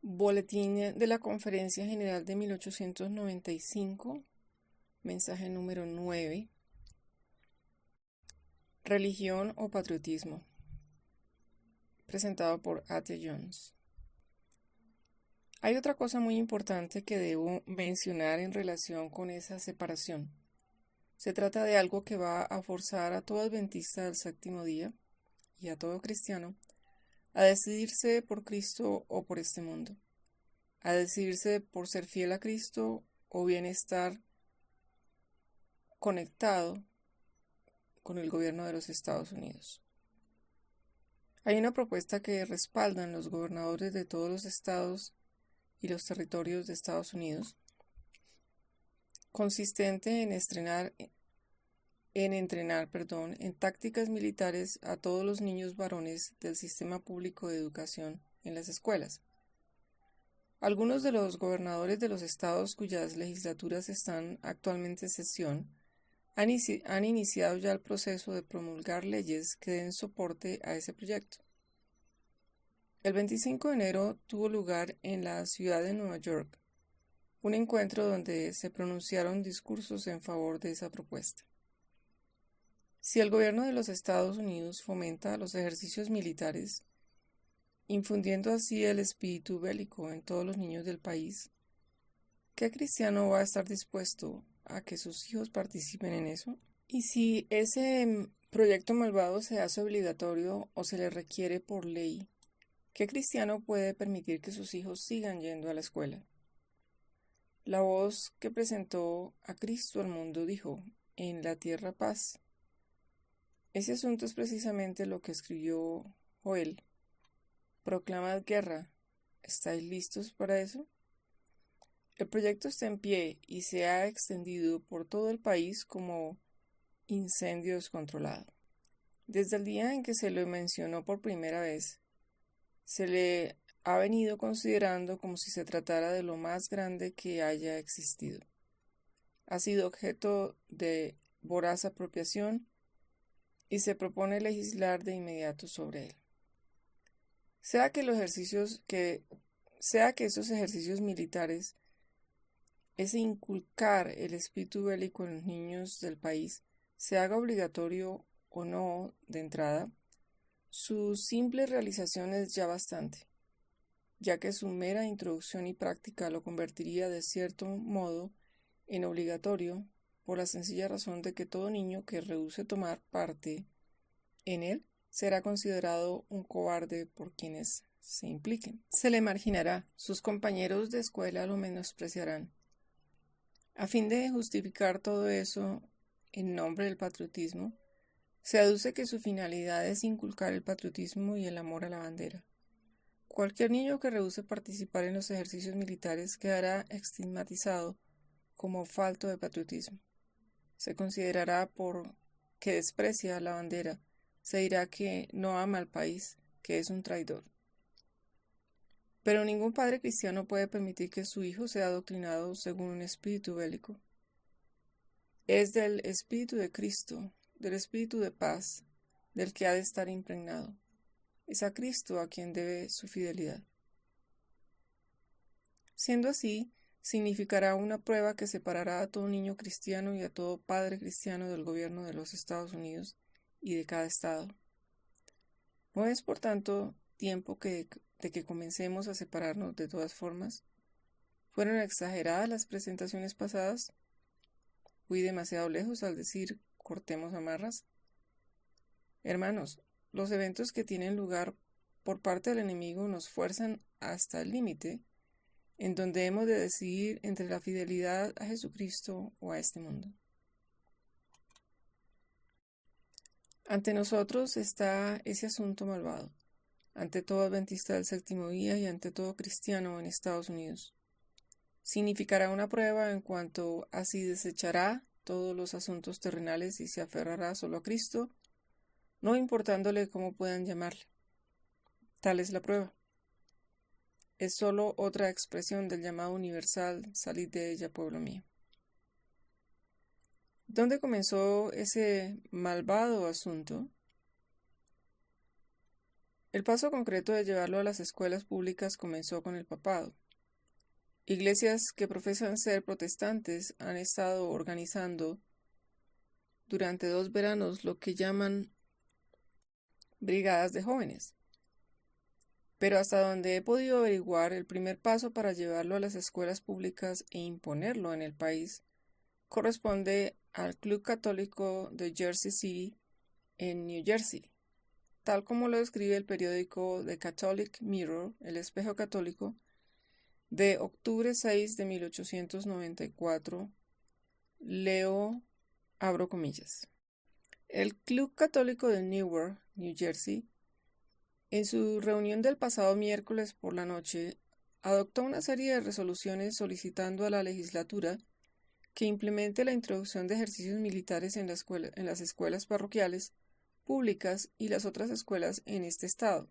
Boletín de la Conferencia General de 1895, mensaje número 9. Religión o patriotismo, presentado por A.T. Jones. Hay otra cosa muy importante que debo mencionar en relación con esa separación. Se trata de algo que va a forzar a todo adventista del séptimo día y a todo cristiano a decidirse por Cristo o por este mundo, a decidirse por ser fiel a Cristo o bien estar conectado con el gobierno de los Estados Unidos. Hay una propuesta que respaldan los gobernadores de todos los estados y los territorios de Estados Unidos, consistente en entrenar en tácticas militares a todos los niños varones del sistema público de educación en las escuelas. Algunos de los gobernadores de los estados cuyas legislaturas están actualmente en sesión han iniciado ya el proceso de promulgar leyes que den soporte a ese proyecto. El 25 de enero tuvo lugar en la ciudad de Nueva York un encuentro donde se pronunciaron discursos en favor de esa propuesta. Si el gobierno de los Estados Unidos fomenta los ejercicios militares, infundiendo así el espíritu bélico en todos los niños del país, ¿qué cristiano va a estar dispuesto a que sus hijos participen en eso? Y si ese proyecto malvado se hace obligatorio o se le requiere por ley, ¿qué cristiano puede permitir que sus hijos sigan yendo a la escuela? La voz que presentó a Cristo al mundo dijo: en la tierra paz. Ese asunto es precisamente lo que escribió Joel. Proclamad guerra. ¿Estáis listos para eso? El proyecto está en pie y se ha extendido por todo el país como incendio descontrolado. Desde el día en que se lo mencionó por primera vez, se le ha venido considerando como si se tratara de lo más grande que haya existido. Ha sido objeto de voraz apropiación y se propone legislar de inmediato sobre él. Sea que esos ejercicios militares, ese inculcar el espíritu bélico en los niños del país, se haga obligatorio o no de entrada, su simple realización es ya bastante, ya que su mera introducción y práctica lo convertiría de cierto modo en obligatorio, por la sencilla razón de que todo niño que rehúse tomar parte en él será considerado un cobarde por quienes se impliquen. Se le marginará, sus compañeros de escuela lo menospreciarán. A fin de justificar todo eso en nombre del patriotismo, se aduce que su finalidad es inculcar el patriotismo y el amor a la bandera. Cualquier niño que rehúse participar en los ejercicios militares quedará estigmatizado como falto de patriotismo. Se considerará por que desprecia la bandera, se dirá que no ama al país, que es un traidor. Pero ningún padre cristiano puede permitir que su hijo sea adoctrinado según un espíritu bélico. Es del espíritu de Cristo, del espíritu de paz, del que ha de estar impregnado. Es a Cristo a quien debe su fidelidad. Siendo así, significará una prueba que separará a todo niño cristiano y a todo padre cristiano del gobierno de los Estados Unidos y de cada estado. No es, por tanto, tiempo de que comencemos a separarnos de todas formas. ¿Fueron exageradas las presentaciones pasadas? ¿Fui demasiado lejos al decir cortemos amarras? Hermanos, los eventos que tienen lugar por parte del enemigo nos fuerzan hasta el límite en donde hemos de decidir entre la fidelidad a Jesucristo o a este mundo. Ante nosotros está ese asunto malvado, ante todo adventista del séptimo día y ante todo cristiano en Estados Unidos. Significará una prueba en cuanto a si desechará todos los asuntos terrenales y se aferrará solo a Cristo, no importándole cómo puedan llamarle. Tal es la prueba. Es solo otra expresión del llamado universal: salid de ella, pueblo mío. ¿Dónde comenzó ese malvado asunto? El paso concreto de llevarlo a las escuelas públicas comenzó con el papado. Iglesias que profesan ser protestantes han estado organizando durante 2 veranos lo que llaman brigadas de jóvenes. Pero hasta donde he podido averiguar, el primer paso para llevarlo a las escuelas públicas e imponerlo en el país corresponde al Club Católico de Jersey City en New Jersey, tal como lo describe el periódico The Catholic Mirror, El Espejo Católico, de octubre 6 de 1894. Leo, abro comillas. El Club Católico de Newark, New Jersey, en su reunión del pasado miércoles por la noche, adoptó una serie de resoluciones solicitando a la legislatura que implemente la introducción de ejercicios militares en las escuelas parroquiales, públicas y las otras escuelas en este estado.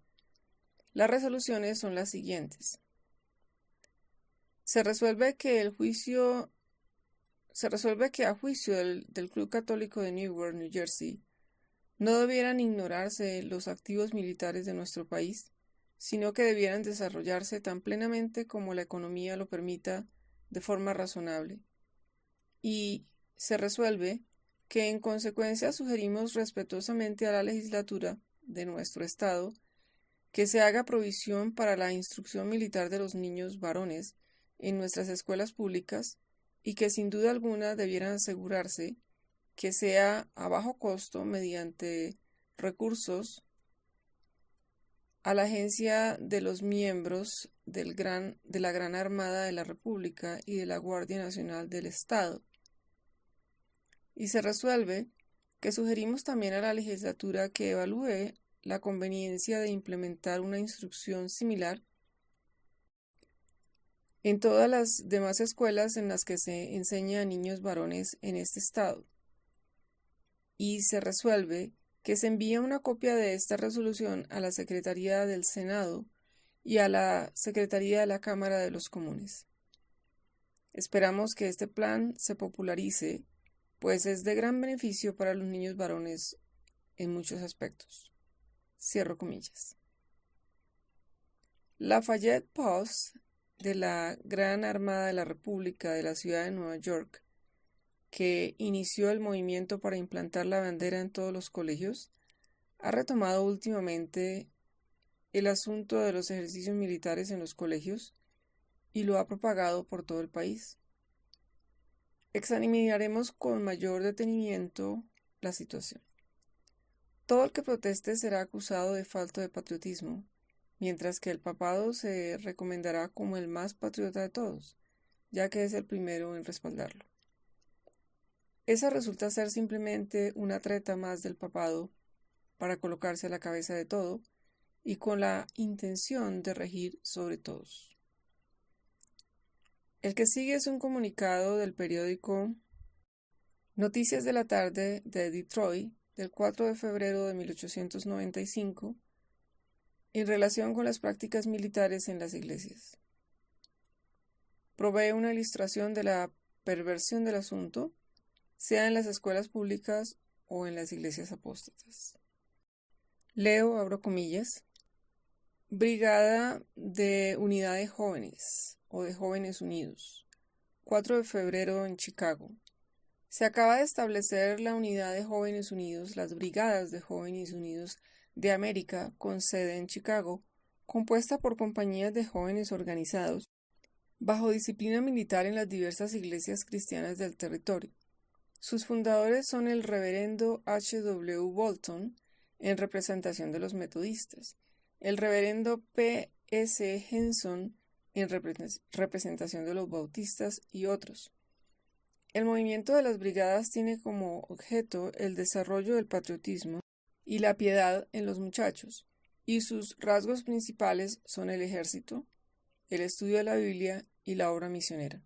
Las resoluciones son las siguientes. Se resuelve que a juicio del Club Católico de Newark, New Jersey, no debieran ignorarse los activos militares de nuestro país, sino que debieran desarrollarse tan plenamente como la economía lo permita de forma razonable. Y se resuelve que en consecuencia sugerimos respetuosamente a la legislatura de nuestro Estado que se haga provisión para la instrucción militar de los niños varones en nuestras escuelas públicas y que sin duda alguna debieran asegurarse que sea a bajo costo mediante recursos a la agencia de los miembros de la Gran Armada de la República y de la Guardia Nacional del Estado. Y se resuelve que sugerimos también a la legislatura que evalúe la conveniencia de implementar una instrucción similar en todas las demás escuelas en las que se enseña a niños varones en este estado. Y se resuelve que se envía una copia de esta resolución a la Secretaría del Senado y a la Secretaría de la Cámara de los Comunes. Esperamos que este plan se popularice, pues es de gran beneficio para los niños varones en muchos aspectos. Cierro comillas. Lafayette Post de la Gran Armada de la República de la ciudad de Nueva York, que inició el movimiento para implantar la bandera en todos los colegios, ha retomado últimamente el asunto de los ejercicios militares en los colegios y lo ha propagado por todo el país. Examinaremos con mayor detenimiento la situación. Todo el que proteste será acusado de falta de patriotismo, mientras que el papado se recomendará como el más patriota de todos, ya que es el primero en respaldarlo. Esa resulta ser simplemente una treta más del papado para colocarse a la cabeza de todo y con la intención de regir sobre todos. El que sigue es un comunicado del periódico Noticias de la Tarde de Detroit del 4 de febrero de 1895 en relación con las prácticas militares en las iglesias. Provee una ilustración de la perversión del asunto, sea en las escuelas públicas o en las iglesias apóstatas. Leo, abro comillas, Brigada de Unidad de Jóvenes o de Jóvenes Unidos, 4 de febrero en Chicago. Se acaba de establecer la Unidad de Jóvenes Unidos, las Brigadas de Jóvenes Unidos de América, con sede en Chicago, compuesta por compañías de jóvenes organizados bajo disciplina militar en las diversas iglesias cristianas del territorio. Sus fundadores son el reverendo H. W. Bolton, en representación de los metodistas, el reverendo P. S. Henson, en representación de los bautistas y otros. El movimiento de las brigadas tiene como objeto el desarrollo del patriotismo y la piedad en los muchachos, y sus rasgos principales son el ejército, el estudio de la Biblia y la obra misionera.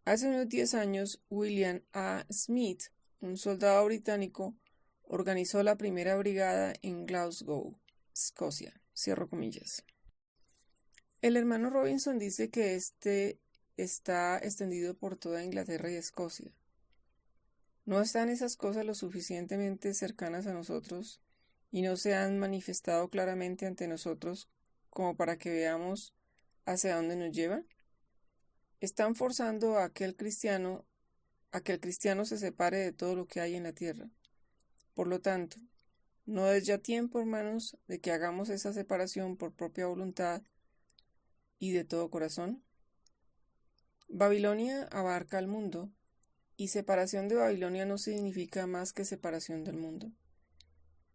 Hace unos 10 años, William A. Smith, un soldado británico, organizó la primera brigada en Glasgow, Escocia. Cierro comillas. El hermano Robinson dice que este está extendido por toda Inglaterra y Escocia. ¿No están esas cosas lo suficientemente cercanas a nosotros y no se han manifestado claramente ante nosotros como para que veamos hacia dónde nos llevan? Están forzando a que el cristiano se separe de todo lo que hay en la tierra. Por lo tanto, no es ya tiempo, hermanos, de que hagamos esa separación por propia voluntad y de todo corazón. Babilonia abarca al mundo, y separación de Babilonia no significa más que separación del mundo.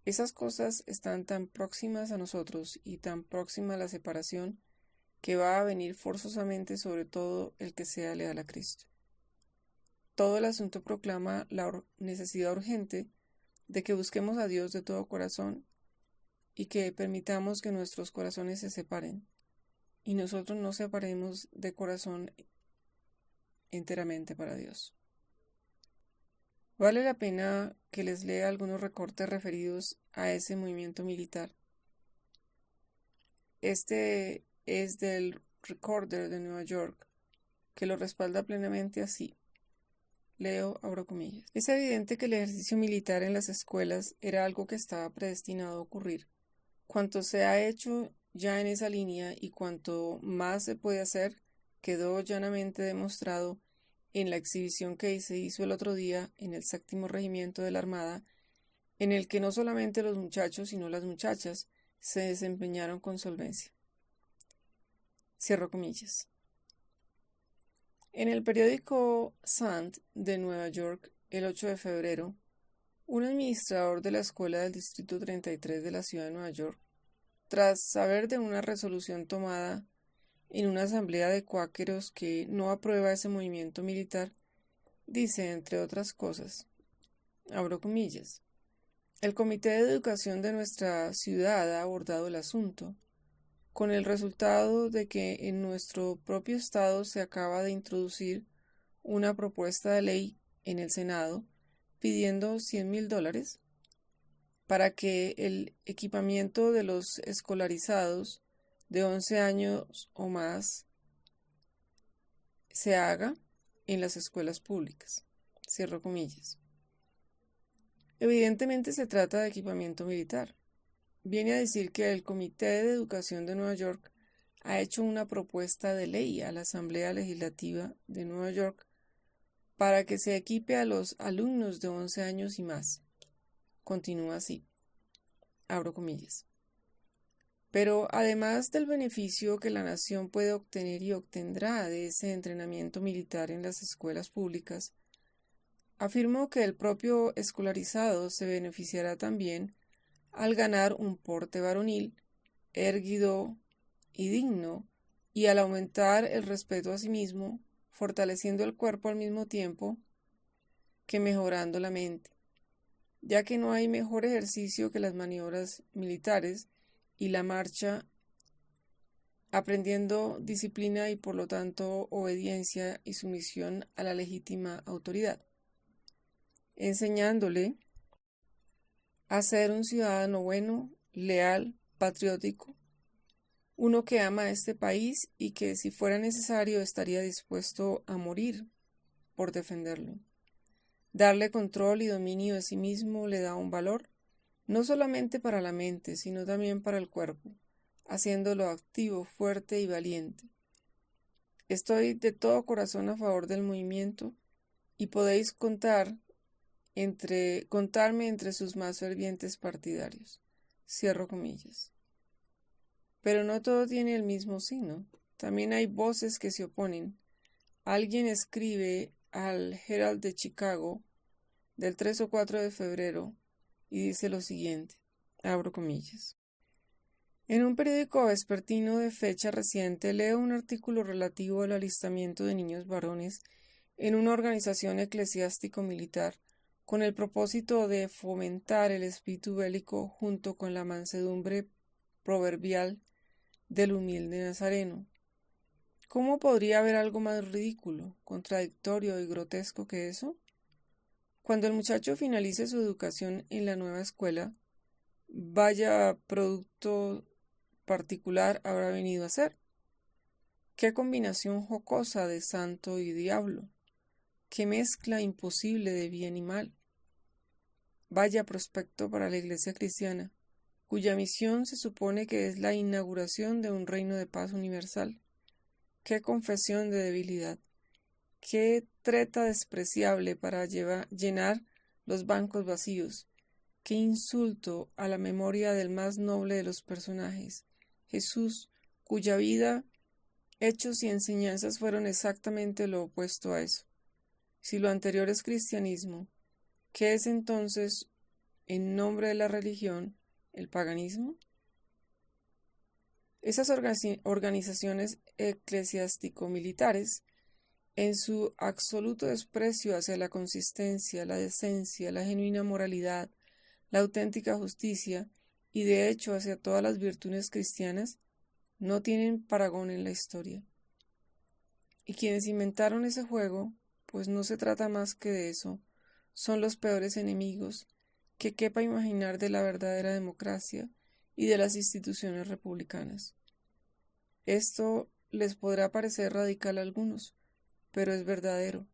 Esas cosas están tan próximas a nosotros y tan próxima a la separación que va a venir forzosamente sobre todo el que sea leal a Cristo. Todo el asunto proclama la necesidad urgente de que busquemos a Dios de todo corazón y que permitamos que nuestros corazones se separen y nosotros nos separemos de corazón enteramente para Dios. Vale la pena que les lea algunos recortes referidos a ese movimiento militar. Este es del Recorder de Nueva York, que lo respalda plenamente así. Leo, abro comillas. Es evidente que el ejercicio militar en las escuelas era algo que estaba predestinado a ocurrir. Cuanto se ha hecho ya en esa línea y cuanto más se puede hacer, quedó llanamente demostrado en la exhibición que se hizo el otro día en el 7º Regimiento de la Armada, en el que no solamente los muchachos, sino las muchachas se desempeñaron con solvencia. Cierro comillas. En el periódico Sun de Nueva York, el 8 de febrero, un administrador de la escuela del Distrito 33 de la ciudad de Nueva York, tras saber de una resolución tomada en una asamblea de cuáqueros que no aprueba ese movimiento militar, dice, entre otras cosas, abro comillas, el Comité de Educación de nuestra ciudad ha abordado el asunto, con el resultado de que en nuestro propio estado se acaba de introducir una propuesta de ley en el Senado pidiendo $100,000 para que el equipamiento de los escolarizados de 11 años o más se haga en las escuelas públicas. Cierro comillas. Evidentemente se trata de equipamiento militar. Viene a decir que el Comité de Educación de Nueva York ha hecho una propuesta de ley a la Asamblea Legislativa de Nueva York para que se equipe a los alumnos de 11 años y más. Continúa así. Abro comillas. Pero además del beneficio que la nación puede obtener y obtendrá de ese entrenamiento militar en las escuelas públicas, afirmó que el propio escolarizado se beneficiará también al ganar un porte varonil, erguido y digno, y al aumentar el respeto a sí mismo, fortaleciendo el cuerpo al mismo tiempo que mejorando la mente, ya que no hay mejor ejercicio que las maniobras militares y la marcha, aprendiendo disciplina y por lo tanto obediencia y sumisión a la legítima autoridad, enseñándole a ser un ciudadano bueno, leal, patriótico, uno que ama a este país y que si fuera necesario estaría dispuesto a morir por defenderlo. Darle control y dominio de sí mismo le da un valor, no solamente para la mente, sino también para el cuerpo, haciéndolo activo, fuerte y valiente. Estoy de todo corazón a favor del movimiento y podéis contarme entre sus más fervientes partidarios. Cierro comillas. Pero no todo tiene el mismo signo. También hay voces que se oponen. Alguien escribe al Herald de Chicago del 3 o 4 de febrero y dice lo siguiente, abro comillas. En un periódico vespertino de fecha reciente leo un artículo relativo al alistamiento de niños varones en una organización eclesiástico-militar con el propósito de fomentar el espíritu bélico junto con la mansedumbre proverbial del humilde nazareno. ¿Cómo podría haber algo más ridículo, contradictorio y grotesco que eso? Cuando el muchacho finalice su educación en la nueva escuela, vaya producto particular habrá venido a ser. Qué combinación jocosa de santo y diablo. Qué mezcla imposible de bien y mal. Vaya prospecto para la iglesia cristiana. cuya misión se supone que es la inauguración de un reino de paz universal. ¡Qué confesión de debilidad! ¡Qué treta despreciable para llenar los bancos vacíos! ¡Qué insulto a la memoria del más noble de los personajes, Jesús, cuya vida, hechos y enseñanzas fueron exactamente lo opuesto a eso! Si lo anterior es cristianismo, ¿qué es entonces, en nombre de la religión, el paganismo? Esas organizaciones eclesiástico-militares, en su absoluto desprecio hacia la consistencia, la decencia, la genuina moralidad, la auténtica justicia y de hecho hacia todas las virtudes cristianas, no tienen parangón en la historia. Y quienes inventaron ese juego, pues no se trata más que de eso, son los peores enemigos que quepa imaginar de la verdadera democracia y de las instituciones republicanas. Esto les podrá parecer radical a algunos, pero es verdadero.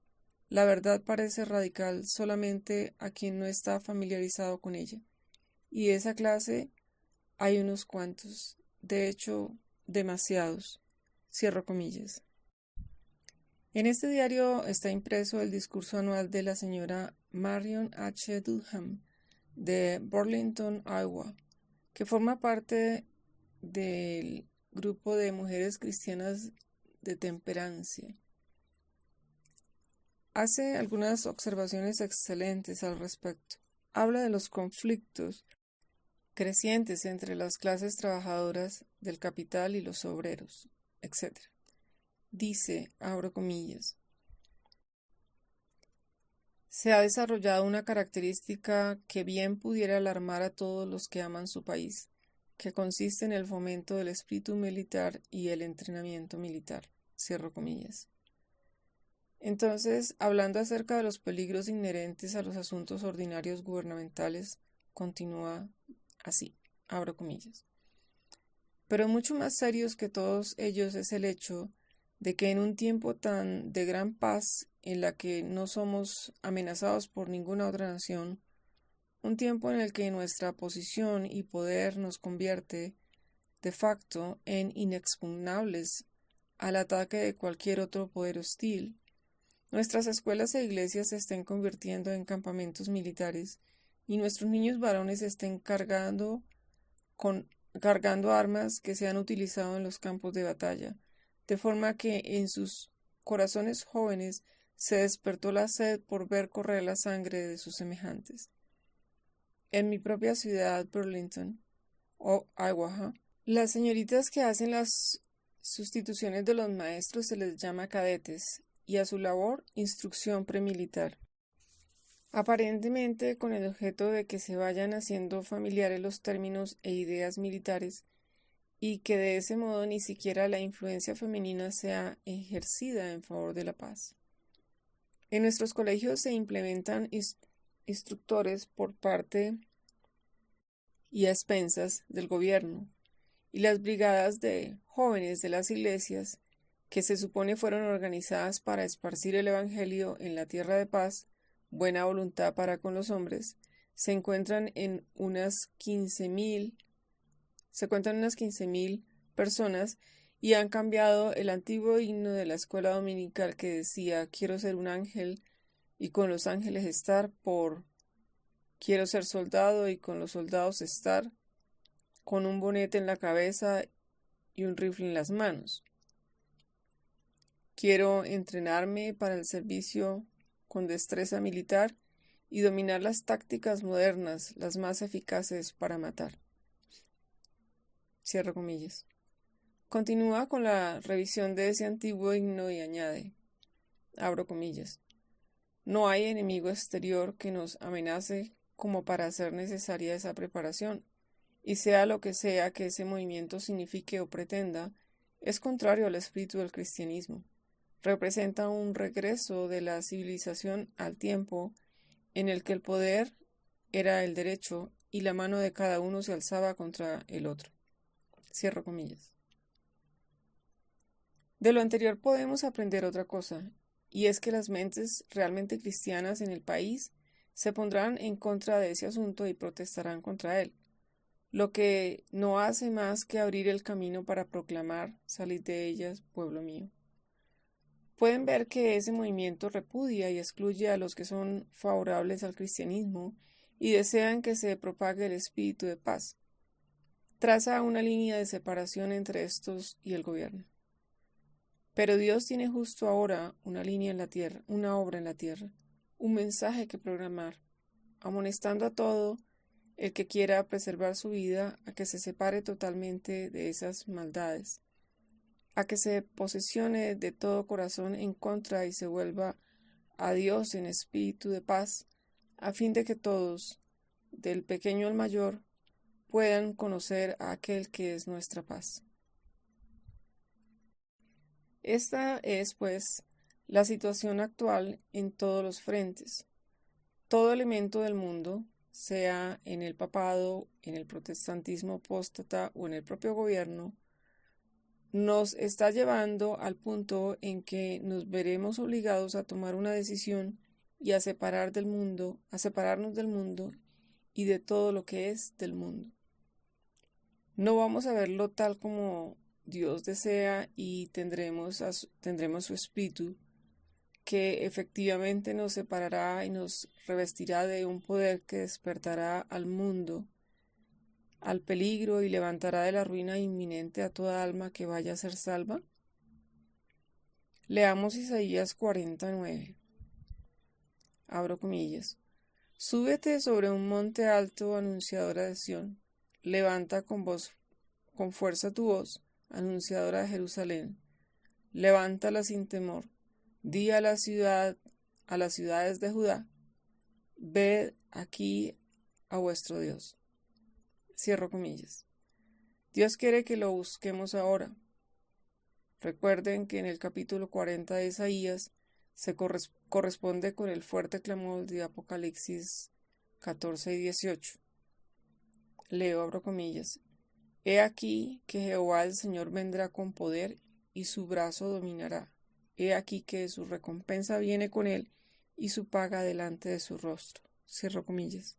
La verdad parece radical solamente a quien no está familiarizado con ella, y de esa clase hay unos cuantos, de hecho, demasiados. Cierro comillas. En este diario está impreso el discurso anual de la señora Marion H. Dunham, de Burlington, Iowa, que forma parte del grupo de mujeres cristianas de temperancia. Hace algunas observaciones excelentes al respecto. Habla de los conflictos crecientes entre las clases trabajadoras del capital y los obreros, etc. Dice, abro comillas, se ha desarrollado una característica que bien pudiera alarmar a todos los que aman su país, que consiste en el fomento del espíritu militar y el entrenamiento militar. Cierro comillas. Entonces, hablando acerca de los peligros inherentes a los asuntos ordinarios gubernamentales, continúa así, abro comillas. Pero mucho más serios que todos ellos es el hecho de que en un tiempo tan de gran paz en la que no somos amenazados por ninguna otra nación, un tiempo en el que nuestra posición y poder nos convierte de facto en inexpugnables al ataque de cualquier otro poder hostil, nuestras escuelas e iglesias se estén convirtiendo en campamentos militares y nuestros niños varones estén cargando armas que se han utilizado en los campos de batalla, de forma que en sus corazones jóvenes se despertó la sed por ver correr la sangre de sus semejantes. En mi propia ciudad, Burlington, o Iowa, las señoritas que hacen las sustituciones de los maestros se les llama cadetes, y a su labor instrucción premilitar, aparentemente con el objeto de que se vayan haciendo familiares los términos e ideas militares y que de ese modo ni siquiera la influencia femenina sea ejercida en favor de la paz. En nuestros colegios se implementan instructores por parte y a expensas del gobierno, y las brigadas de jóvenes de las iglesias, que se supone fueron organizadas para esparcir el Evangelio en la tierra de paz, buena voluntad para con los hombres, se encuentran unas 15,000 personas y han cambiado el antiguo himno de la escuela dominical que decía quiero ser un ángel y con los ángeles estar por quiero ser soldado y con los soldados estar, con un bonete en la cabeza y un rifle en las manos. Quiero entrenarme para el servicio con destreza militar y dominar las tácticas modernas, las más eficaces para matar. Cierro comillas. Continúa con la revisión de ese antiguo himno y añade, abro comillas, no hay enemigo exterior que nos amenace como para hacer necesaria esa preparación, y sea lo que sea que ese movimiento signifique o pretenda, es contrario al espíritu del cristianismo. Representa un regreso de la civilización al tiempo en el que el poder era el derecho y la mano de cada uno se alzaba contra el otro. Cierro comillas. De lo anterior podemos aprender otra cosa, y es que las mentes realmente cristianas en el país se pondrán en contra de ese asunto y protestarán contra él. lo que no hace más que abrir el camino para proclamar: salid de ellas, pueblo mío. Pueden ver que ese movimiento repudia y excluye a los que son favorables al cristianismo y desean que se propague el espíritu de paz. Traza una línea de separación entre estos y el gobierno. Pero Dios tiene justo ahora una línea en la tierra, una obra en la tierra, un mensaje que programar, amonestando a todo el que quiera preservar su vida a que se separe totalmente de esas maldades, a que se posesione de todo corazón en contra y se vuelva a Dios en espíritu de paz, a fin de que todos, del pequeño al mayor, puedan conocer a aquel que es nuestra paz. Esta es, pues, la situación actual en todos los frentes. Todo elemento del mundo, sea en el papado, en el protestantismo apóstata o en el propio gobierno, nos está llevando al punto en que nos veremos obligados a tomar una decisión y a separarnos del mundo y de todo lo que es del mundo. No vamos a verlo tal como Dios desea y tendremos su espíritu, que efectivamente nos separará y nos revestirá de un poder que despertará al mundo, al peligro, y levantará de la ruina inminente a toda alma que vaya a ser salva. Leamos Isaías 49. Abro comillas. Súbete sobre un monte alto, anunciadora de Sión. Levanta con fuerza tu voz, anunciadora de Jerusalén. Levántala sin temor. Di a las ciudades de Judá: ved aquí a vuestro Dios. Cierro comillas. Dios quiere que lo busquemos ahora. Recuerden que en el capítulo 40 de Isaías se corresponde con el fuerte clamor de Apocalipsis 14 y 18. Leo, abro comillas. He aquí que Jehová el Señor vendrá con poder y su brazo dominará. He aquí que su recompensa viene con él y su paga delante de su rostro. Cierro comillas.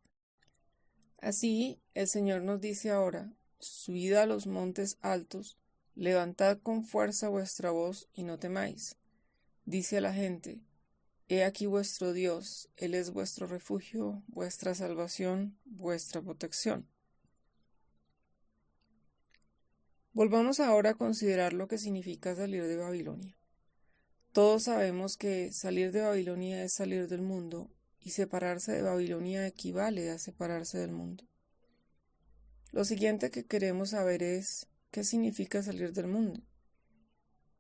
Así el Señor nos dice ahora: subid a los montes altos, levantad con fuerza vuestra voz y no temáis. Dice a la gente: he aquí vuestro Dios, Él es vuestro refugio, vuestra salvación, vuestra protección. Volvamos ahora a considerar lo que significa salir de Babilonia. Todos sabemos que salir de Babilonia es salir del mundo, y separarse de Babilonia equivale a separarse del mundo. Lo siguiente que queremos saber es: ¿qué significa salir del mundo?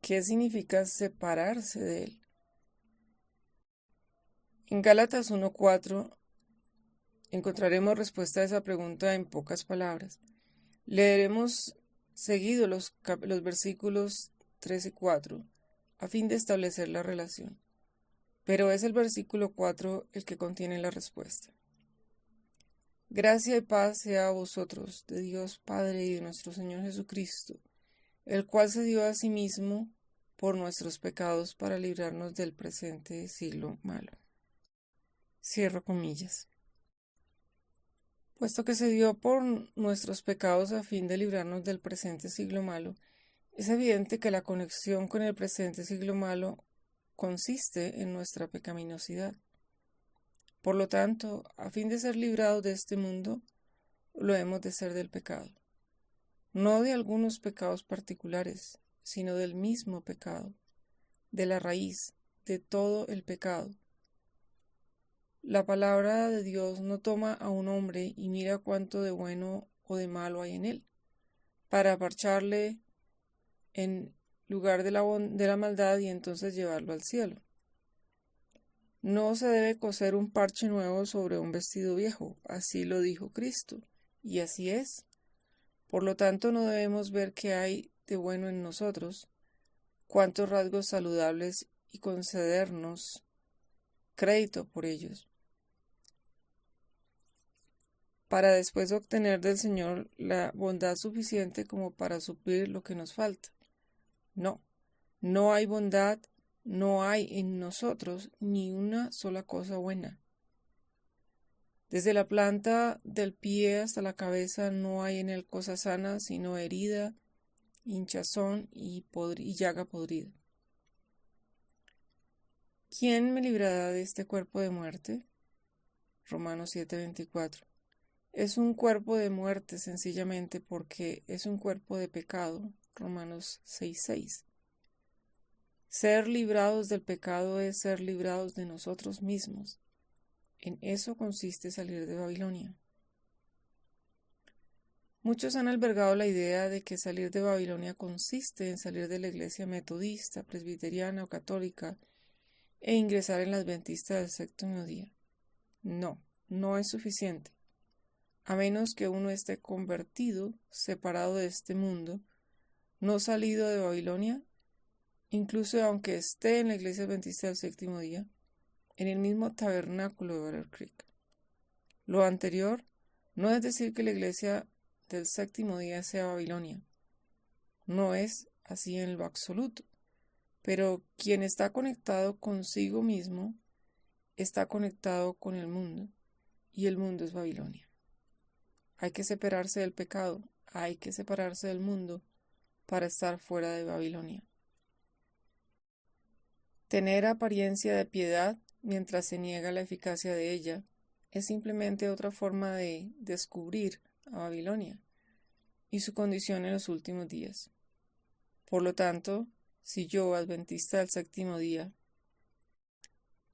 ¿Qué significa separarse de él? En Gálatas 1:4 encontraremos respuesta a esa pregunta en pocas palabras. Leeremos seguido los versículos 3 y 4 a fin de establecer la relación. Pero es el versículo 4 el que contiene la respuesta. Gracia y paz sea a vosotros, de Dios Padre y de nuestro Señor Jesucristo, el cual se dio a sí mismo por nuestros pecados para librarnos del presente siglo malo. Cierro comillas. Puesto que se dio por nuestros pecados a fin de librarnos del presente siglo malo, es evidente que la conexión con el presente siglo malo consiste en nuestra pecaminosidad. Por lo tanto, a fin de ser librados de este mundo, lo hemos de ser del pecado. No de algunos pecados particulares, sino del mismo pecado, de la raíz, de todo el pecado. La palabra de Dios no toma a un hombre y mira cuánto de bueno o de malo hay en él, para parcharle en lugar de la maldad y entonces llevarlo al cielo. No se debe coser un parche nuevo sobre un vestido viejo, así lo dijo Cristo, y así es. Por lo tanto, no debemos ver qué hay de bueno en nosotros, cuántos rasgos saludables, y concedernos crédito por ellos, para después obtener del Señor la bondad suficiente como para suplir lo que nos falta. No hay bondad, no hay en nosotros ni una sola cosa buena. Desde la planta del pie hasta la cabeza no hay en él cosa sana, sino herida, hinchazón y llaga podrida. ¿Quién me librará de este cuerpo de muerte? Romanos 7:24. Es un cuerpo de muerte sencillamente porque es un cuerpo de pecado. Romanos 6:6. Ser librados del pecado es ser librados de nosotros mismos. En eso consiste salir de Babilonia. Muchos han albergado la idea de que salir de Babilonia consiste en salir de la iglesia metodista, presbiteriana o católica e ingresar en la adventista del séptimo día. No, no es suficiente. A menos que uno esté convertido, separado de este mundo, no salido de Babilonia, incluso aunque esté en la iglesia adventista del séptimo día, en el mismo tabernáculo de Battle Creek. Lo anterior no es decir que la iglesia del séptimo día sea Babilonia. No es así en lo absoluto. Pero quien está conectado consigo mismo está conectado con el mundo, y el mundo es Babilonia. Hay que separarse del pecado, hay que separarse del mundo para estar fuera de Babilonia. Tener apariencia de piedad mientras se niega la eficacia de ella es simplemente otra forma de descubrir a Babilonia y su condición en los últimos días. Por lo tanto, si yo, adventista del séptimo día,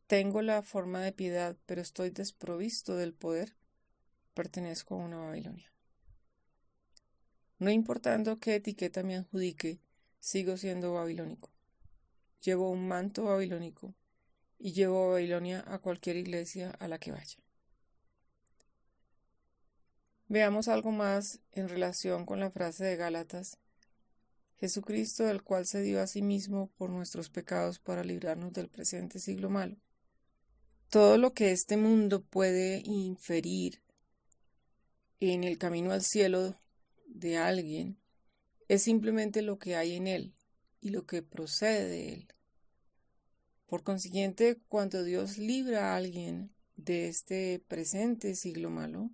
tengo la forma de piedad, pero estoy desprovisto del poder, pertenezco a una Babilonia. No importando qué etiqueta me adjudique, sigo siendo babilónico. Llevo un manto babilónico y llevo a Babilonia a cualquier iglesia a la que vaya. Veamos algo más en relación con la frase de Gálatas: Jesucristo, el cual se dio a sí mismo por nuestros pecados para librarnos del presente siglo malo. Todo lo que este mundo puede inferir en el camino al cielo de alguien es simplemente lo que hay en él y lo que procede de él. Por consiguiente, cuando Dios libra a alguien de este presente siglo malo,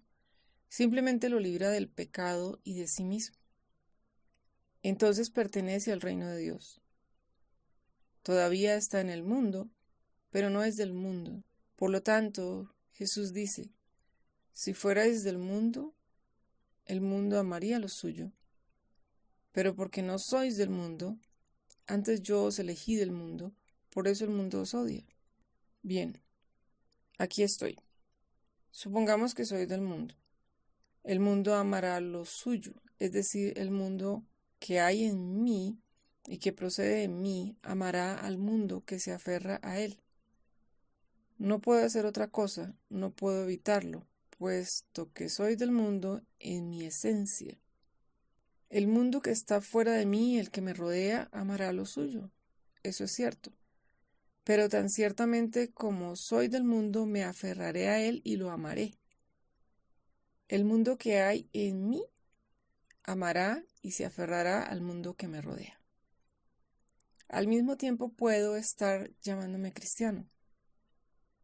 simplemente lo libra del pecado y de sí mismo. Entonces pertenece al reino de Dios. Todavía está en el mundo, pero no es del mundo. Por lo tanto, Jesús dice: si fuerais del mundo, el mundo amaría lo suyo. Pero porque no sois del mundo, antes yo os elegí del mundo, por eso el mundo os odia. Bien, aquí estoy. Supongamos que soy del mundo. El mundo amará lo suyo, es decir, el mundo que hay en mí y que procede de mí amará al mundo que se aferra a él. No puedo hacer otra cosa, no puedo evitarlo, puesto que soy del mundo en mi esencia. El mundo que está fuera de mí, el que me rodea, amará lo suyo. Eso es cierto. Pero tan ciertamente como soy del mundo, me aferraré a él y lo amaré. El mundo que hay en mí amará y se aferrará al mundo que me rodea. Al mismo tiempo puedo estar llamándome cristiano,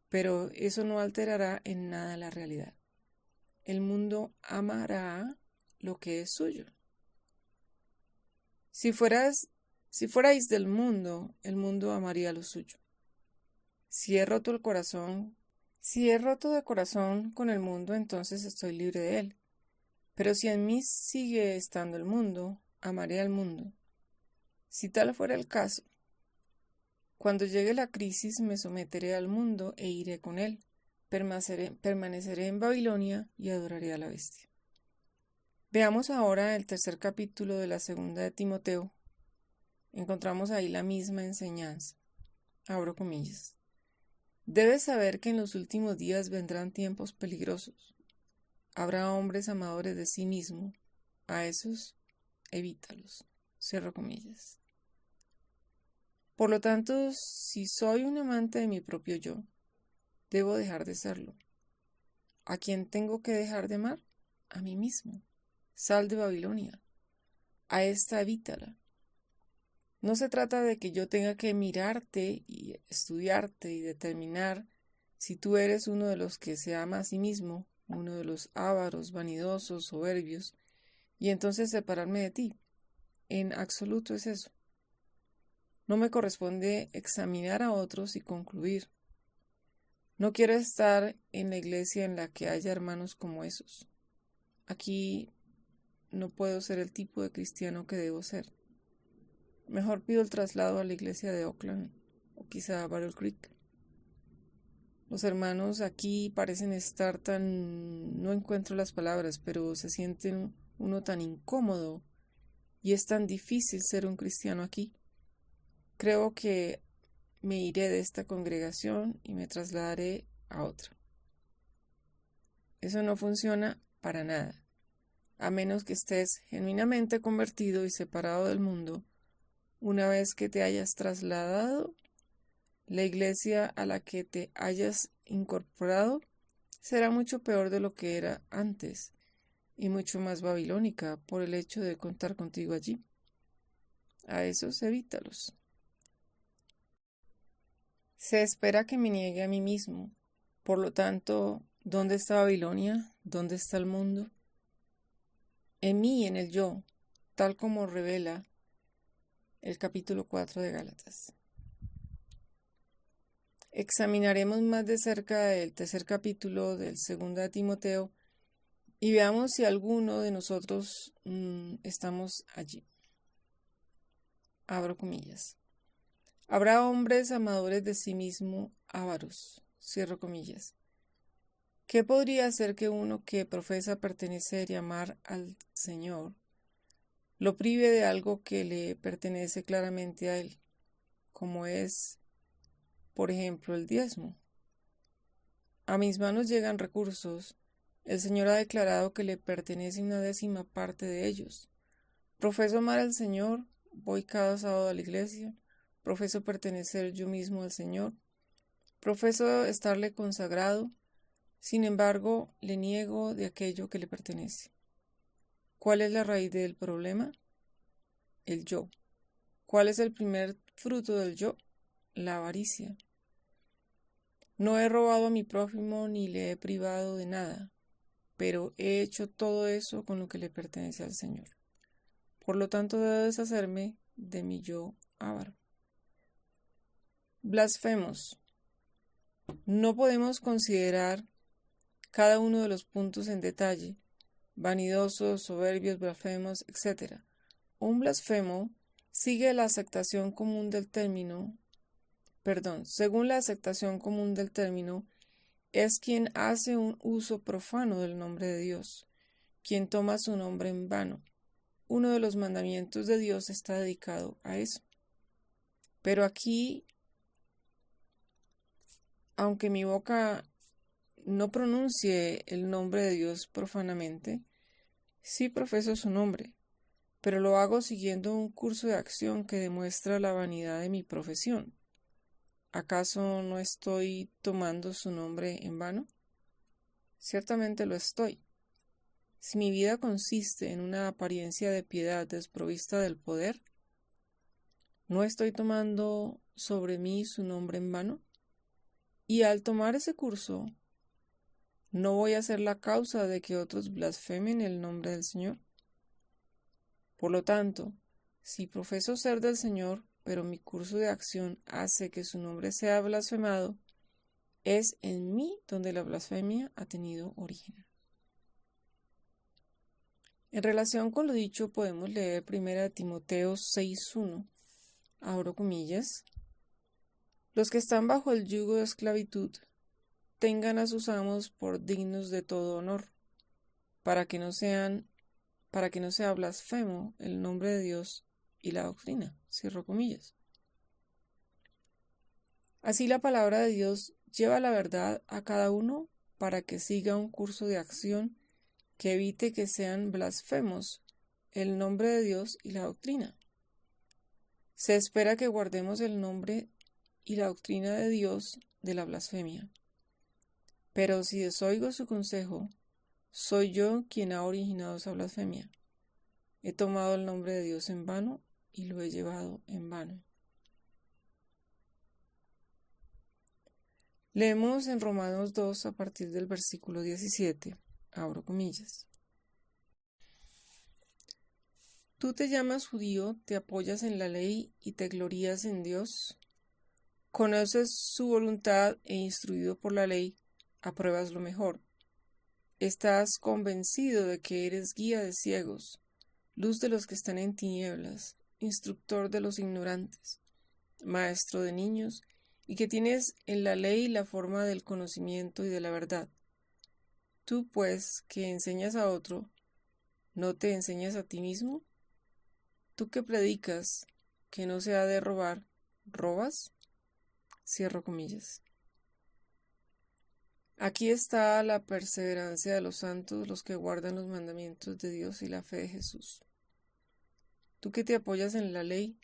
pero eso no alterará en nada la realidad. El mundo amará lo que es suyo. Si fuerais del mundo, el mundo amaría lo suyo. Si he roto de corazón con el mundo, entonces estoy libre de él. Pero si en mí sigue estando el mundo, amaré al mundo. Si tal fuera el caso, cuando llegue la crisis me someteré al mundo e iré con él. Permaneceré en Babilonia y adoraré a la bestia. Veamos ahora el tercer capítulo de la segunda de Timoteo. Encontramos ahí la misma enseñanza. Abro comillas. Debes saber que en los últimos días vendrán tiempos peligrosos. Habrá hombres amadores de sí mismo. A esos, evítalos. Cierro comillas. Por lo tanto, si soy un amante de mi propio yo, debo dejar de serlo. ¿A quién tengo que dejar de amar? A mí mismo. Sal de Babilonia. A esta evítala. No se trata de que yo tenga que mirarte y estudiarte y determinar Si tú eres uno de los que se ama a sí mismo, uno de los ávaros, vanidosos, soberbios, y entonces separarme de ti, en absoluto es eso. No me corresponde examinar a otros y concluir. No quiero estar en la iglesia en la que haya hermanos como esos. Aquí no puedo ser el tipo de cristiano que debo ser. Mejor pido el traslado a la iglesia de Oakland o quizá a Battle Creek. Los hermanos aquí parecen estar no encuentro las palabras, pero se sienten uno tan incómodo y es tan difícil ser un cristiano aquí. Creo que me iré de esta congregación y me trasladaré a otra. Eso no funciona para nada, a menos que estés genuinamente convertido y separado del mundo. Una vez que te hayas trasladado, la iglesia a la que te hayas incorporado será mucho peor de lo que era antes y mucho más babilónica por el hecho de contar contigo allí. A esos evítalos. Se espera que me niegue a mí mismo. Por lo tanto, ¿dónde está Babilonia? ¿Dónde está el mundo? En mí, en el yo, tal como revela el capítulo 4 de Gálatas. Examinaremos más de cerca el tercer capítulo del 2 de Timoteo y veamos si alguno de nosotros estamos allí. Abro comillas. Habrá hombres amadores de sí mismo, ávaros, cierro comillas. ¿Qué podría hacer que uno que profesa pertenecer y amar al Señor lo prive de algo que le pertenece claramente a Él, como es, por ejemplo, el diezmo? A mis manos llegan recursos. El Señor ha declarado que le pertenece una 10ª parte de ellos. Profeso amar al Señor, voy cada sábado a la iglesia, profeso pertenecer yo mismo al Señor, profeso estarle consagrado, sin embargo, le niego de aquello que le pertenece. ¿Cuál es la raíz del problema? El yo. ¿Cuál es el primer fruto del yo? La avaricia. No he robado a mi prójimo ni le he privado de nada, pero he hecho todo eso con lo que le pertenece al Señor. Por lo tanto, debo deshacerme de mi yo avaro. Blasfemos. No podemos considerar cada uno de los puntos en detalle, vanidosos, soberbios, blasfemos, etc. Un blasfemo sigue la aceptación común del término, según la aceptación común del término, es quien hace un uso profano del nombre de Dios, quien toma su nombre en vano. Uno de los mandamientos de Dios está dedicado a eso. Pero aquí, aunque mi boca no pronuncie el nombre de Dios profanamente, sí profeso su nombre, pero lo hago siguiendo un curso de acción que demuestra la vanidad de mi profesión. ¿Acaso no estoy tomando su nombre en vano? Ciertamente lo estoy. Si mi vida consiste en una apariencia de piedad desprovista del poder, ¿no estoy tomando sobre mí su nombre en vano? Y al tomar ese curso, ¿no voy a ser la causa de que otros blasfemen el nombre del Señor? Por lo tanto, si profeso ser del Señor, pero mi curso de acción hace que su nombre sea blasfemado, es en mí donde la blasfemia ha tenido origen. En relación con lo dicho, podemos leer 1 Timoteo 6:1, abro comillas. Los que están bajo el yugo de esclavitud tengan a sus amos por dignos de todo honor, para que no sea blasfemo el nombre de Dios y la doctrina, cierro comillas. Así la palabra de Dios lleva la verdad a cada uno para que siga un curso de acción que evite que sean blasfemos el nombre de Dios y la doctrina. Se espera que guardemos el nombre y la doctrina de Dios de la blasfemia. Pero si desoigo su consejo, soy yo quien ha originado esa blasfemia. He tomado el nombre de Dios en vano y lo he llevado en vano. Leemos en Romanos 2 a partir del versículo 17, abro comillas. Tú te llamas judío, te apoyas en la ley y te glorías en Dios. Conoces su voluntad e instruido por la ley, apruebas lo mejor. Estás convencido de que eres guía de ciegos, luz de los que están en tinieblas, instructor de los ignorantes, maestro de niños, y que tienes en la ley la forma del conocimiento y de la verdad. Tú, pues, que enseñas a otro, ¿no te enseñas a ti mismo? Tú que predicas que no se ha de robar, ¿robas? Cierro comillas. Aquí está la perseverancia de los santos, los que guardan los mandamientos de Dios y la fe de Jesús. Tú que te apoyas en la ley,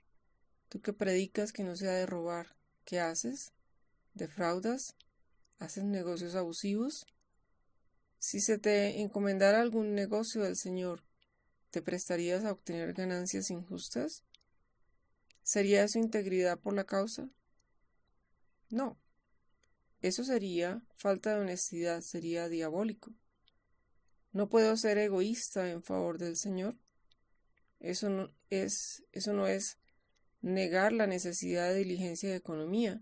tú que predicas que no se ha de robar, ¿qué haces? ¿Defraudas? ¿Haces negocios abusivos? Si se te encomendara algún negocio del Señor, ¿te prestarías a obtener ganancias injustas? ¿Sería eso integridad por la causa? No. Eso sería falta de honestidad, sería diabólico. No puedo ser egoísta en favor del Señor. Eso no es negar la necesidad de diligencia de economía,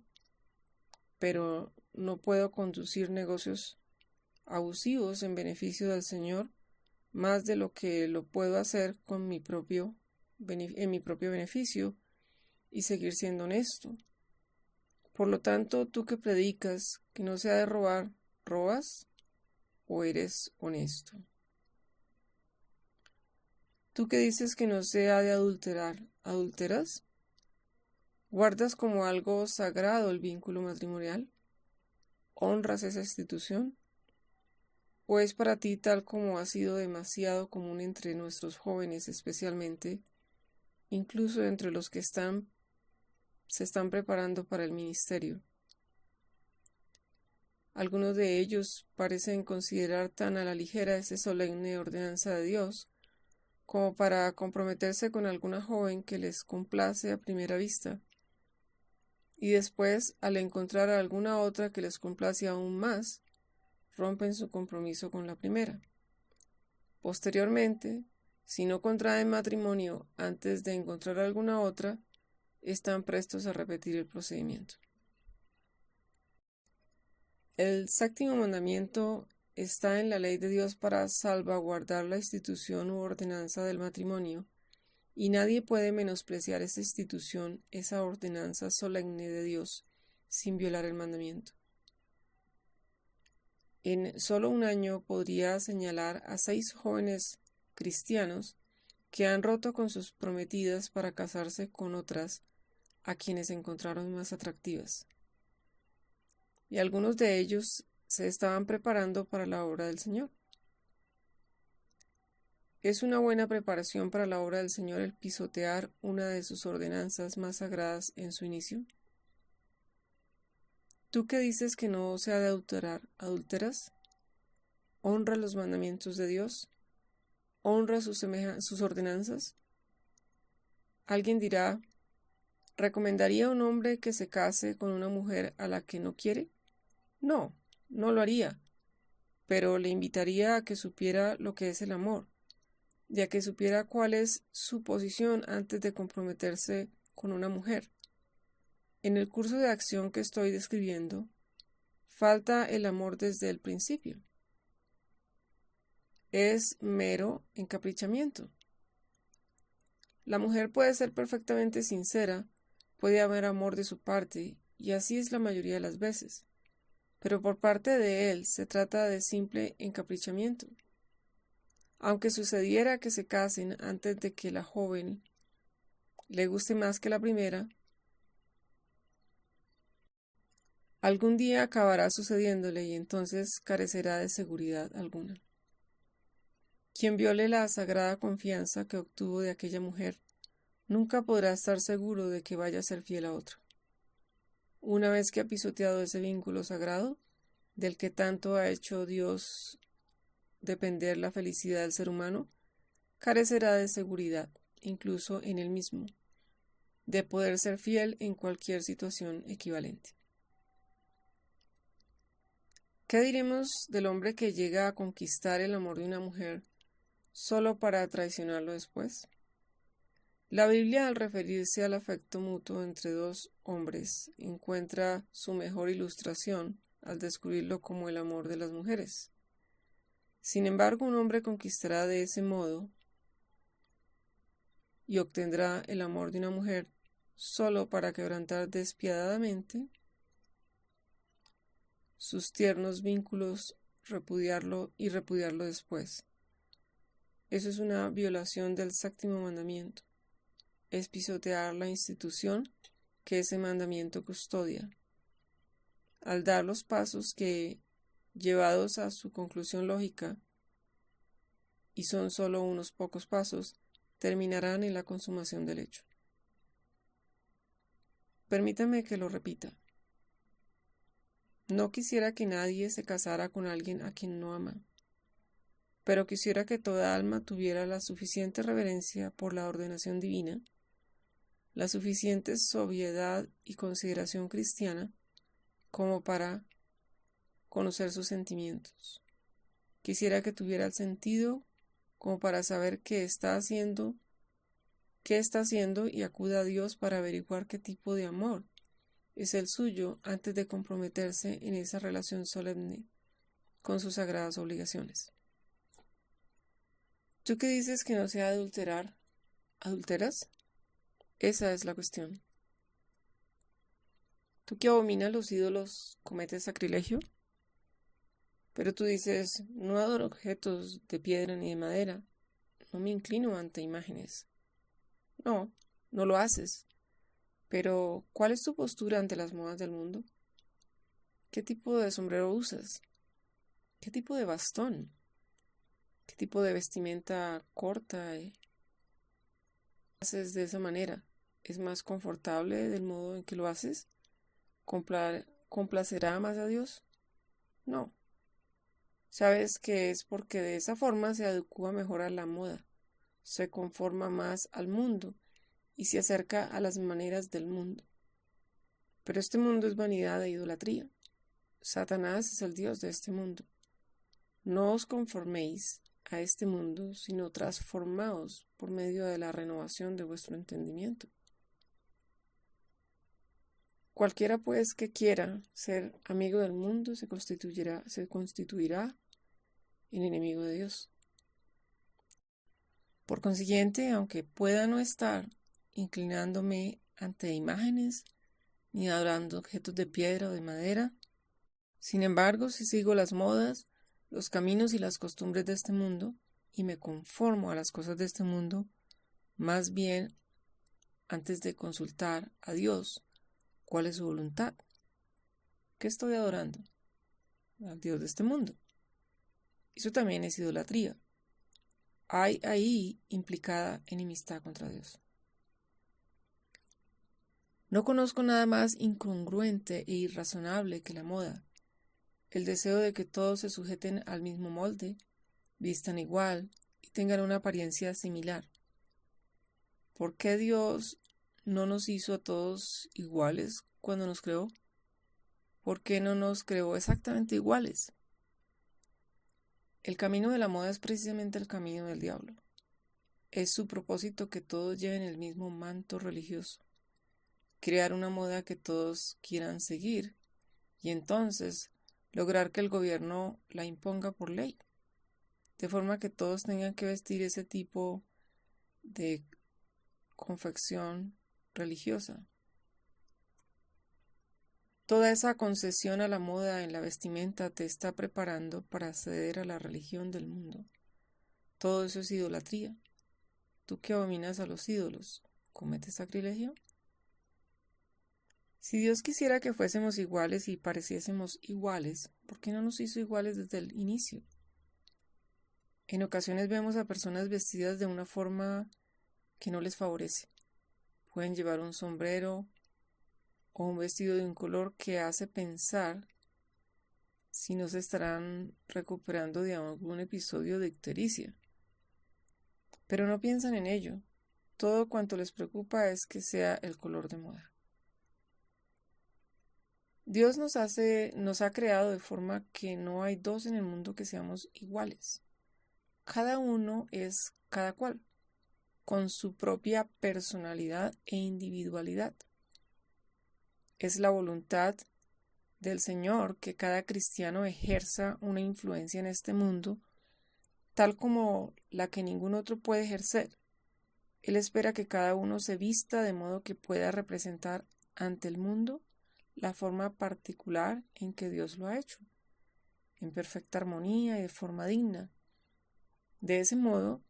pero no puedo conducir negocios abusivos en beneficio del Señor más de lo que lo puedo hacer en mi propio beneficio y seguir siendo honesto. Por lo tanto, tú que predicas que no se ha de robar, ¿robas o eres honesto? Tú que dices que no se ha de adulterar, ¿adulteras? ¿Guardas como algo sagrado el vínculo matrimonial? ¿Honras esa institución? ¿O es para ti tal como ha sido demasiado común entre nuestros jóvenes, especialmente, incluso entre los que se están preparando para el ministerio? Algunos de ellos parecen considerar tan a la ligera esa solemne ordenanza de Dios como para comprometerse con alguna joven que les complace a primera vista, y después, al encontrar a alguna otra que les complace aún más, rompen su compromiso con la primera. Posteriormente, si no contraen matrimonio antes de encontrar alguna otra, están prestos a repetir el procedimiento. El séptimo mandamiento está en la ley de Dios para salvaguardar la institución u ordenanza del matrimonio, y nadie puede menospreciar esa institución, esa ordenanza solemne de Dios, sin violar el mandamiento. En solo un año podría señalar a 6 jóvenes cristianos que han roto con sus prometidas para casarse con otras a quienes encontraron más atractivas. Y algunos de ellos se estaban preparando para la obra del Señor. ¿Es una buena preparación para la obra del Señor el pisotear una de sus ordenanzas más sagradas en su inicio? ¿Tú que dices que no se ha de adulterar, adulteras? ¿Honra los mandamientos de Dios? ¿Honra sus ordenanzas? Alguien dirá, ¿recomendaría a un hombre que se case con una mujer a la que no quiere? No, no lo haría, pero le invitaría a que supiera lo que es el amor, y a que supiera cuál es su posición antes de comprometerse con una mujer. En el curso de acción que estoy describiendo, falta el amor desde el principio. Es mero encaprichamiento. La mujer puede ser perfectamente sincera, puede haber amor de su parte, y así es la mayoría de las veces, pero por parte de él se trata de simple encaprichamiento. Aunque sucediera que se casen antes de que la joven le guste más que la primera, algún día acabará sucediéndole y entonces carecerá de seguridad alguna. Quien viole la sagrada confianza que obtuvo de aquella mujer nunca podrá estar seguro de que vaya a ser fiel a otra. Una vez que ha pisoteado ese vínculo sagrado, del que tanto ha hecho Dios depender la felicidad del ser humano, carecerá de seguridad, incluso en él mismo, de poder ser fiel en cualquier situación equivalente. ¿Qué diremos del hombre que llega a conquistar el amor de una mujer solo para traicionarlo después? La Biblia, al referirse al afecto mutuo entre dos hombres, encuentra su mejor ilustración al descubrirlo como el amor de las mujeres. Sin embargo, un hombre conquistará de ese modo y obtendrá el amor de una mujer solo para quebrantar despiadadamente sus tiernos vínculos, repudiarlo y repudiarlo después. Eso es una violación del séptimo mandamiento. Es pisotear la institución que ese mandamiento custodia. Al dar los pasos que, llevados a su conclusión lógica, y son solo unos pocos pasos, terminarán en la consumación del hecho. Permítame que lo repita. No quisiera que nadie se casara con alguien a quien no ama, pero quisiera que toda alma tuviera la suficiente reverencia por la ordenación divina, la suficiente sobriedad y consideración cristiana como para conocer sus sentimientos. Quisiera que tuviera el sentido como para saber qué está haciendo y acuda a Dios para averiguar qué tipo de amor es el suyo antes de comprometerse en esa relación solemne con sus sagradas obligaciones. ¿Tú qué dices que no se ha de adulterar? ¿Adulteras? Esa es la cuestión. ¿Tú que abominas los ídolos cometes sacrilegio? Pero tú dices, no adoro objetos de piedra ni de madera, no me inclino ante imágenes. No, no lo haces. Pero, ¿cuál es tu postura ante las modas del mundo? ¿Qué tipo de sombrero usas? ¿Qué tipo de bastón? ¿Qué tipo de vestimenta corta haces de esa manera? ¿Es más confortable del modo en que lo haces? ¿Complacerá más a Dios? No. Sabes que es porque de esa forma se adecua mejor a la moda, se conforma más al mundo y se acerca a las maneras del mundo. Pero este mundo es vanidad e idolatría. Satanás es el Dios de este mundo. No os conforméis a este mundo, sino transformaos por medio de la renovación de vuestro entendimiento. Cualquiera pues que quiera ser amigo del mundo se constituirá en enemigo de Dios. Por consiguiente, aunque pueda no estar inclinándome ante imágenes ni adorando objetos de piedra o de madera, sin embargo, si sigo las modas, los caminos y las costumbres de este mundo y me conformo a las cosas de este mundo, más bien antes de consultar a Dios cuál es su voluntad, ¿qué estoy adorando? Al Dios de este mundo. Eso también es idolatría. Hay ahí implicada enemistad contra Dios. No conozco nada más incongruente e irrazonable que la moda, el deseo de que todos se sujeten al mismo molde, vistan igual y tengan una apariencia similar. ¿Por qué Dios no nos hizo a todos iguales cuando nos creó? ¿Por qué no nos creó exactamente iguales? El camino de la moda es precisamente el camino del diablo. Es su propósito que todos lleven el mismo manto religioso, crear una moda que todos quieran seguir y entonces lograr que el gobierno la imponga por ley, de forma que todos tengan que vestir ese tipo de confección religiosa. Toda esa concesión a la moda en la vestimenta te está preparando para acceder a la religión del mundo. Todo eso es idolatría. Tú que abominas a los ídolos, ¿cometes sacrilegio? Si Dios quisiera que fuésemos iguales y pareciésemos iguales, ¿por qué no nos hizo iguales desde el inicio? En ocasiones vemos a personas vestidas de una forma que no les favorece. Pueden llevar un sombrero o un vestido de un color que hace pensar si no se estarán recuperando de algún episodio de ictericia. Pero no piensan en ello. Todo cuanto les preocupa es que sea el color de moda. Dios nos ha creado de forma que no hay dos en el mundo que seamos iguales. Cada uno es cada cual, con su propia personalidad e individualidad. Es la voluntad del Señor que cada cristiano ejerza una influencia en este mundo, tal como la que ningún otro puede ejercer. Él espera que cada uno se vista de modo que pueda representar ante el mundo la forma particular en que Dios lo ha hecho, en perfecta armonía y de forma digna. De ese modo,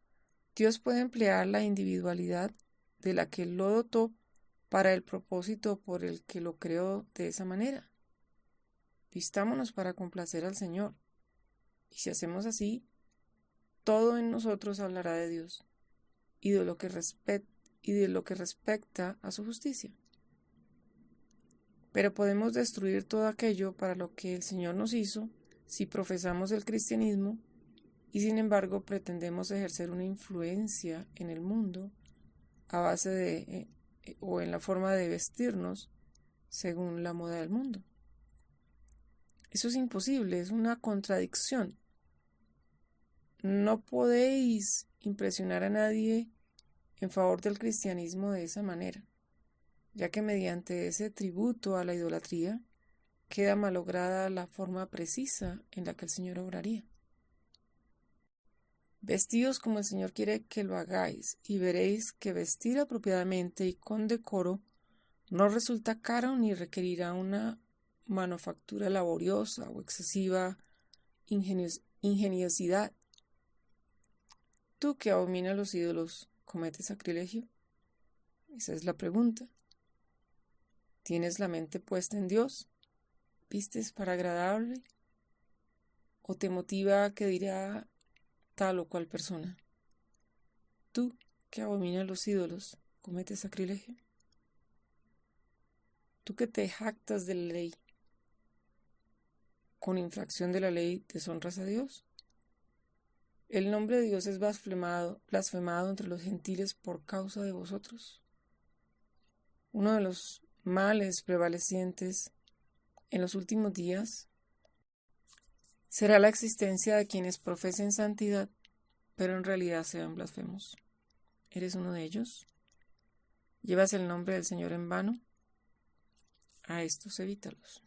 Dios puede emplear la individualidad de la que Él lo dotó para el propósito por el que lo creó de esa manera. Vistámonos para complacer al Señor, y si hacemos así, todo en nosotros hablará de Dios y de lo que respecta a su justicia. Pero podemos destruir todo aquello para lo que el Señor nos hizo si profesamos el cristianismo y sin embargo pretendemos ejercer una influencia en el mundo a base de o en la forma de vestirnos según la moda del mundo. Eso es imposible, es una contradicción. No podéis impresionar a nadie en favor del cristianismo de esa manera, ya que mediante ese tributo a la idolatría queda malograda la forma precisa en la que el Señor obraría. Vestíos como el Señor quiere que lo hagáis, y veréis que vestir apropiadamente y con decoro no resulta caro ni requerirá una manufactura laboriosa o excesiva ingeniosidad. ¿Tú que abominas los ídolos, cometes sacrilegio? Esa es la pregunta. ¿Tienes la mente puesta en Dios? ¿Vistes para agradarle? ¿O te motiva que dirá tal o cual persona? ¿Tú que abominas los ídolos, cometes sacrilegio? ¿Tú que te jactas de la ley, con infracción de la ley deshonras a Dios? El nombre de Dios es blasfemado entre los gentiles por causa de vosotros. Uno de los males prevalecientes en los últimos días será la existencia de quienes profesen santidad, pero en realidad sean blasfemos. ¿Eres uno de ellos? ¿Llevas el nombre del Señor en vano? A estos evítalos.